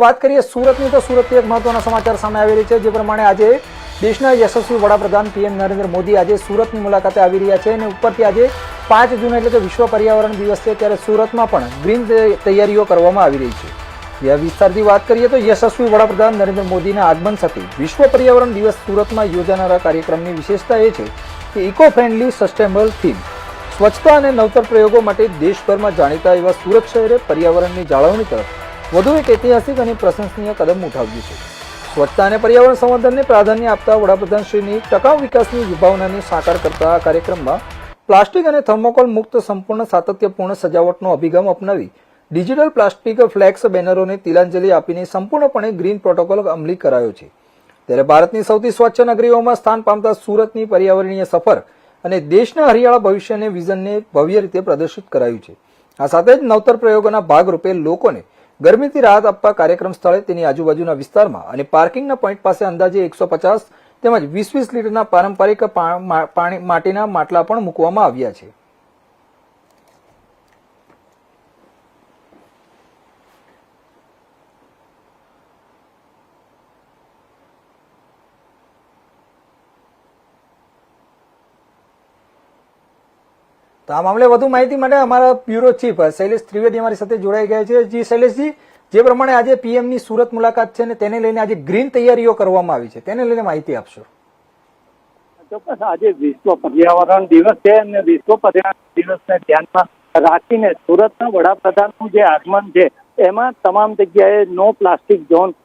વાત કરીએ સુરતની તો સુરતથી એક મહત્વના સમાચાર સામે આવી રહ્યા છે જે પ્રમાણે આજે દેશના યશસ્વી વડાપ્રધાન પીએમ નરેન્દ્ર મોદી આજે સુરતની મુલાકાતે આવી રહ્યા છે અને ઉપરથી આજે 5 જૂન એટલે કે વિશ્વ પર્યાવરણ દિવસ છે ત્યારે સુરતમાં પણ ગ્રીન તૈયારીઓ કરવામાં આવી રહી છે। જે વિસ્તારથી વાત કરીએ તો યશસ્વી વડાપ્રધાન નરેન્દ્ર મોદીના આગમન સાથે વિશ્વ પર્યાવરણ દિવસ સુરતમાં યોજાનારા કાર્યક્રમની વિશેષતા એ છે કે ઇકો ફ્રેન્ડલી સસ્ટેનેબલ થીમ સ્વચ્છતા અને નવતર પ્રયોગો માટે દેશભરમાં જાણીતા એવા સુરત શહેરે પર્યાવરણની જાળવણી તરફ વધુ એક ઐતિહાસિક અને પ્રશંસનીય કદમ ઉઠાવ્યું છે। સ્વચ્છતા અને પર્યાવરણ સંવર્ધનને પ્રાધાન્ય આપતા વડાપ્રધાનશ્રીની ટકાઉ વિકાસની વિભાવનાને સાકાર કરતા આ કાર્યક્રમમાં પ્લાસ્ટિક અને થર્મોકોલ મુક્ત સંપૂર્ણ સાતત્યપૂર્ણ સજાવટનો અભિગમ અપનાવી ડિજિટલ પ્લાસ્ટિક ફ્લેક્સ બેનરોને તિલાંજલિ આપીને સંપૂર્ણપણે ગ્રીન પ્રોટોકોલ અમલી કરાયો છે। ત્યારે ભારતની સૌથી સ્વચ્છ નગરીઓમાં સ્થાન પામતા સુરતની પર્યાવરણીય સફર અને દેશના હરિયાળા ભવિષ્યને વિઝનને ભવ્ય રીતે પ્રદર્શિત કરાયું છે। આ સાથે જ નવતર પ્રયોગોના ભાગરૂપે લોકોને ગરમીથી રાહત આપવા કાર્યક્રમ સ્થળે તેની આજુબાજુના વિસ્તારમાં અને પાર્કિંગના પોઈન્ટ પાસે અંદાજે 150 તેમજ 20-20 લીટરના પારંપરિક માટીના માટલા પણ મૂકવામાં આવ્યા છે। તો આ મામલે વધુ માહિતી માટે અમારા બ્યુરો ચીફ શૈલેષ ત્રિવેદી અમારી સાથે જોડાઈ ગયા છે। જી શૈલેષજી, જે પ્રમાણે આજે પીએમની સુરત મુલાકાત છે ને તેને લઈને આજે ગ્રીન તૈયારીઓ કરવામાં આવી છે તેને લઈને માહિતી આપશો। ચોક્કસ આજે વિશ્વ પર્યાવરણ દિવસ છે અને વિશ્વ પર્યાવરણ દિવસને ધ્યાનમાં રાખીને સુરતના વડાપ્રધાનનું જે આગમન છે એમાં તમામ જગ્યાએ નો પ્લાસ્ટિક ઝોન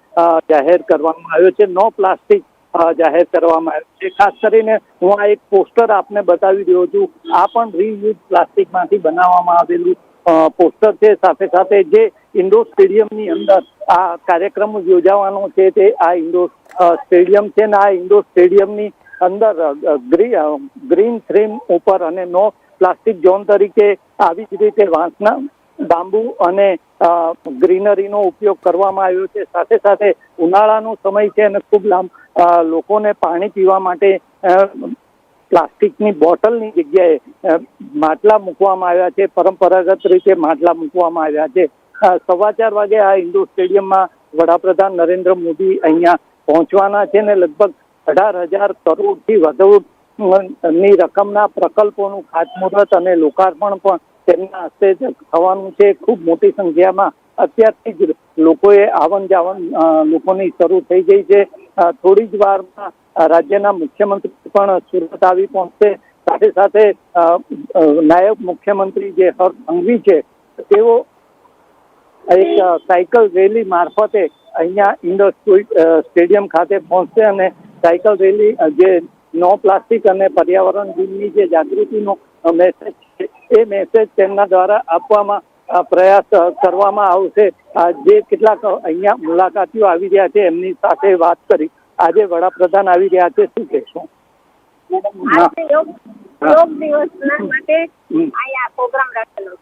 જાહેર કરવામાં આવ્યો છે। નો પ્લાસ્ટિક જાહેર કરવામાં આવ્યું છે। ખાસ કરીને હું આ એક પોસ્ટર આપને બતાવી રહ્યો છું। આ પણ રીયુઝ પ્લાસ્ટિકમાંથી બનાવવામાં આવેલું પોસ્ટર છે। સાથે સાથે જે ઇન્ડોર સ્ટેડિયમની અંદર આ કાર્યક્રમ યોજાવાનો છે તે આ ઇન્ડોર સ્ટેડિયમ છે ને આ ઇન્ડોર સ્ટેડિયમની અંદર ગ્રીન થીમ ઉપર અને નો પ્લાસ્ટિક ઝોન તરીકે આવી જ રીતે વાંસના બાંબુ અને ગ્રીનરીનો ઉપયોગ કરવામાં આવ્યો છે। સાથે સાથે ઉનાળાનો સમય છે અને ખૂબ લોકોને પાણી પીવા માટે પ્લાસ્ટિકની બોટલની જગ્યાએ માટલા મૂકવામાં આવ્યા છે। પરંપરાગત રીતે માટલા મૂકવામાં આવ્યા છે। 4:15 વાગે આ ઇન્ડોર સ્ટેડિયમમાં વડાપ્રધાન નરેન્દ્ર મોદી અહીંયા પહોંચવાના છે ને લગભગ 18,000 કરોડથી વધુ ની રકમના પ્રકલ્પોનું ખાતમુહૂર્ત અને લોકાર્પણ પણ તેમના હસ્તે થવાનું છે। ખૂબ મોટી સંખ્યામાં અત્યારથી જ લોકોએ આવન જાવન લોકોની શરૂ થઈ ગઈ છે। થોડી જ વારમાં રાજ્યના મુખ્યમંત્રી પણ સુરત આવી પહોંચશે। સાથે સાથે નાયબ મુખ્યમંત્રી જે હર્ષ સંઘવી છે તેઓ એક સાયકલ રેલી મારફતે અહીંયા ઇન્ડોર સ્ટેડિયમ ખાતે પહોંચશે અને સાયકલ રેલી જે નો પ્લાસ્ટિક અને પર્યાવરણ દિનની જે જાગૃતિનો મેસેજ છે એ મેસેજ તેમના દ્વારા આપવામાં પ્રયાસ કરવામાં આવશે। જે કેટલાક અહીંયા મુલાકાતીઓ આવી રહ્યા છે એમની સાથે વાત કરી। આજે વડાપ્રધાન આવી રહ્યા છે, શું કહેશો? યોગ દિવસના માટે અહીંયા પ્રોગ્રામ રાખેલો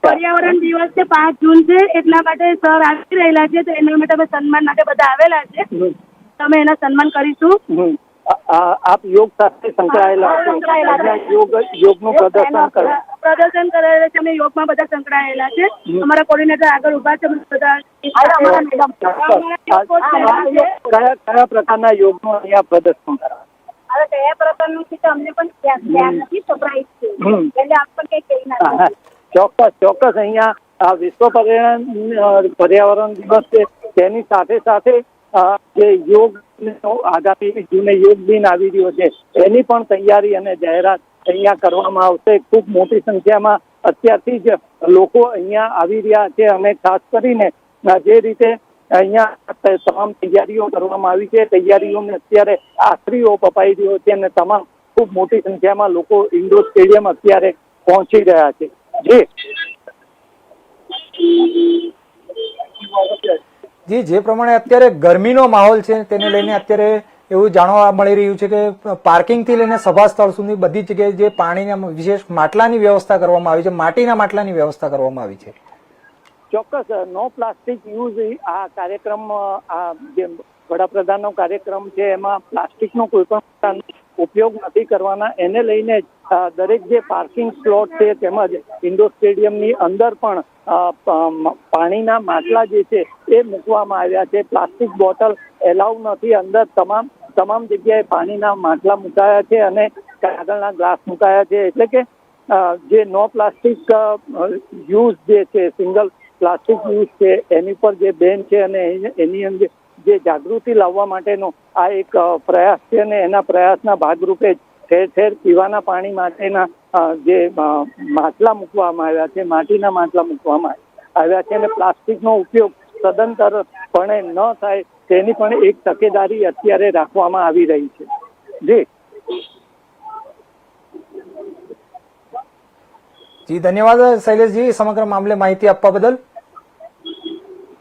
પર્યાવરણ દિવસ છે 5 જૂન છે એટલા માટે સર આવી રહેલા છે તો એના માટે અમે સન્માન માટે બધા આવેલા છે। તમે એના સન્માન કરીશું। આપ યોગ સાથે સંકળાયેલા યોગનું પ્રદર્શન કરેલા છે। અમે યોગમાં બધા સંકળાયેલા છે। અમારા કોર્ડિનેટર આગળ ઉભા છે બધા। કયા પ્રકારના યોગનું અહીંયા પ્રદર્શન કરાવે? હવે કયા પ્રકારનું છે તો અમને પણ ધ્યાન નથી, સરપ્રાઈઝ છે એટલે આપ પણ કઈ કહી ના ચોક્કસ અહીંયા વિશ્વ પર્યાવરણ દિવસ છે તેની સાથે સાથે જે યોગ આગામી જૂને યોગ દિન આવી રહ્યો છે એની પણ તૈયારી અને જાહેરાત અહીંયા કરવામાં આવશે। ખૂબ મોટી સંખ્યામાં અત્યારથી જ લોકો અહીંયા આવી રહ્યા છે અને ખાસ કરીને જે રીતે અહીંયા તમામ તૈયારીઓ કરવામાં આવી છે તૈયારીઓને અત્યારે આખરી ઓપ અપાઈ રહ્યો છે અને તમામ ખૂબ મોટી સંખ્યામાં લોકો ઇન્ડોર સ્ટેડિયમ અત્યારે પહોંચી રહ્યા છે। જી, જે પ્રમાણે અત્યારે ગરમીનો માહોલ છે તેને લઈને અત્યારે એવું જાણવા મળી રહ્યું છે કે પાર્કિંગથી લઈને સભા સ્થળ સુધી બધી જગ્યાએ જે પાણીના વિશેષ માટલાની વ્યવસ્થા કરવામાં આવી છે, માટીના માટલાની વ્યવસ્થા કરવામાં આવી છે। ચોક્કસ નો પ્લાસ્ટિક યુઝ આ કાર્યક્રમ આ જે વડાપ્રધાનનો કાર્યક્રમ છે એમાં પ્લાસ્ટિકનો કોઈ પણ ઉપયોગ નથી કરવાના। એને લઈને દરેક જે પાર્કિંગ સ્લોટ છે તેમજ ઇન્ડોર સ્ટેડિયમની અંદર પણ પાણીના માટલા જે છે એ મૂકવામાં આવ્યા છે. પ્લાસ્ટિક બોટલ એલાઉ નથી. અંદર તમામ જગ્યાએ પાણીના માટલા મુકાયા છે અને કાગળના ગ્લાસ મુકાયા છે. એટલે કે જે નો પ્લાસ્ટિક યુઝ જે છે, સિંગલ પ્લાસ્ટિક યુઝ છે, એની પર જે બેન છે અને એની અંદર જે જાગૃતિ લાવવા માટેનો આ એક પ્રયાસ છે અને એના પ્રયાસના ભાગરૂપે ઠેર ઠેર પીવાના પાણી માટેના જે માટલા મૂકવામાં આવ્યા છે, માટીના માટલા મૂકવામાં આવ્યા છે અને પ્લાસ્ટિકનો ઉપયોગ સદંતરપણે ન થાય તેની પણ એક તકેદારી અત્યારે રાખવામાં આવી રહી છે. જી ધન્યવાદ શૈલેષજી સમગ્ર મામલે માહિતી આપવા બદલ.